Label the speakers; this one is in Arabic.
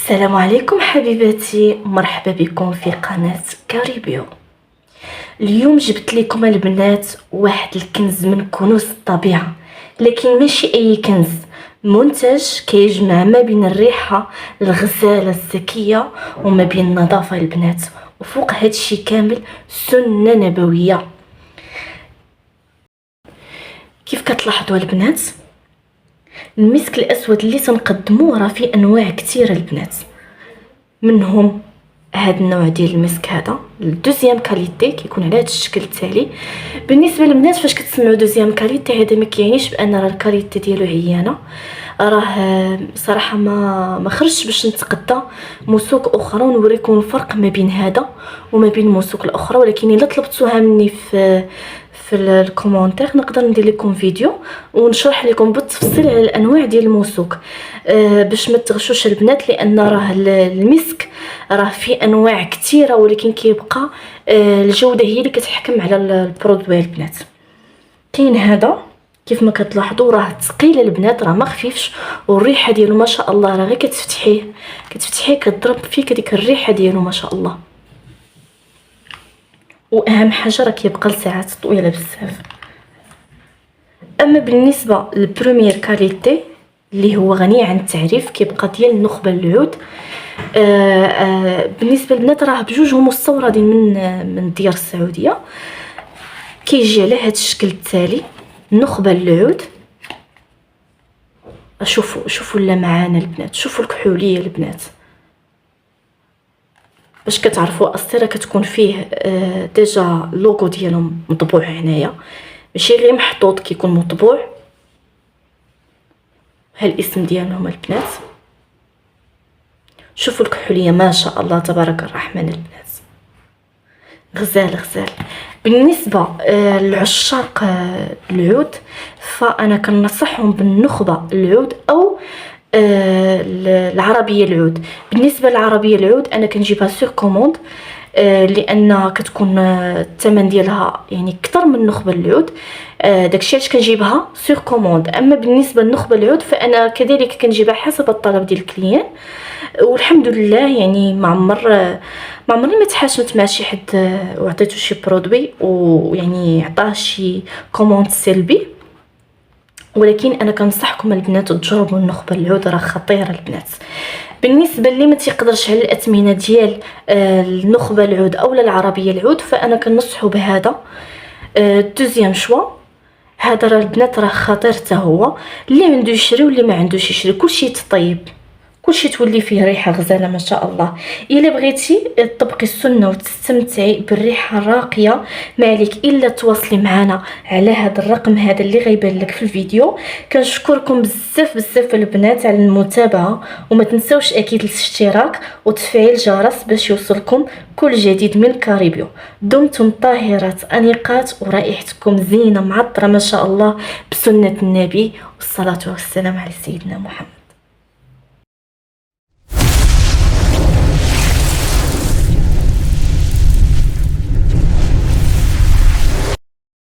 Speaker 1: السلام عليكم حبيباتي، مرحبا بكم في قناة كاريبيو. اليوم جبت لكم البنات واحد الكنز من كنوز الطبيعة، لكن ماشي اي كنز، منتج كيجمع ما بين الريحة الغزالة الزكية وما بين النظافة البنات، وفوق هادشي كامل سنة نبوية. كيف كتلاحظوا البنات، المسك الاسود اللي تنقدموه راه فيه انواع كثيره البنات، منهم هذا النوع ديال المسك هذا الدوزيام كاليتي كيكون على هذا الشكل التالي. بالنسبه للبنات فاش كتسمعوا دوزيام كاليتي هذا ما كيعنيش بان راه الكاليتي ديالو عيانه، راه صراحه ما خرجتش باش نتقدى مسوك اخرى ونوريكم الفرق ما بين هذا وما بين المسوك الاخرى، ولكن الا طلبتوها مني في الكومونتير نقدر ندير لكم فيديو ونشرح لكم بالتفصيل على الانواع ديال المسوك، باش ما تغشوش البنات، لان راه المسك راه فيه انواع كثيره، ولكن كيبقى الجوده هي اللي كتحكم على البرودوي البنات. كاين هذا كيف ما كتلاحظوا راه ثقيل البنات، راه ما خفيفش، والريحه ديالو ما شاء الله راه غير كتفتحيه كتضرب فيك ديك الريحه ديالو ما شاء الله، واهم حاجه راه كيبقى لساعات طويله بزاف. اما بالنسبه للبروميير كاليتي اللي هو غني عن التعريف كيبقى ديال النخبه العود، بالنسبه للبنات راه بجوجهم مستوردين من الديار السعوديه، كيجي على هذا الشكل التالي النخبه العود. شوفوا اللمعان البنات، شوفوا الكحوليه البنات، باش كتعرفوا السيره كتكون فيه ديجا اللوغو ديالهم مطبوع هنايا، ماشي غير محطوط، كيكون مطبوع. ها الاسم ديالهم البنات، شوفوا الكحوليه ما شاء الله تبارك الرحمن البنات، غزال. بالنسبه للعشاق العود فانا كنصحهم بالنخبه العود او العربيه العود. بالنسبه للعربيه العود انا كنجيبها سور كوموند، لان كتكون الثمن ديالها يعني اكثر من النخبه العود، داكشي علاش كنجيبها سور كوموند. اما بالنسبه للنخبه العود فانا كذلك كنجيبها حسب الطلب ديال الكليان، والحمد لله يعني ما عمرني ما تحاشمت مع شي حد وعطيته شي برودوي ويعني عطاه شي كوموند سلبي. ولكن انا كنصحكم البنات تجربوا النخبه العود، راه خطيره البنات. بالنسبه اللي ما تيقدرش على الاثمنه ديال النخبه العود او العربيه العود فانا كنصحو بهذا دوزيام شوا. هذا راه البنات راه خطير حتى هو، اللي عنده يشري واللي ما عندوش يشري، كلشي تطيب، كلشي تولي فيه ريحه غزاله ما شاء الله. الا بغيتي تطبقي السنه وتستمتعي بالريحه الراقيه ما عليك الا تواصلي معنا على هذا الرقم هذا اللي غيبان لك في الفيديو. كنشكركم بزاف البنات على المتابعه، وما تنسوش اكيد الاشتراك وتفعيل الجرس باش يوصلكم كل جديد من كاريبيو. دمتم طاهرات انيقات ورائحتكم زينه معطره ما شاء الله بسنه النبي، والصلاه والسلام على سيدنا محمد.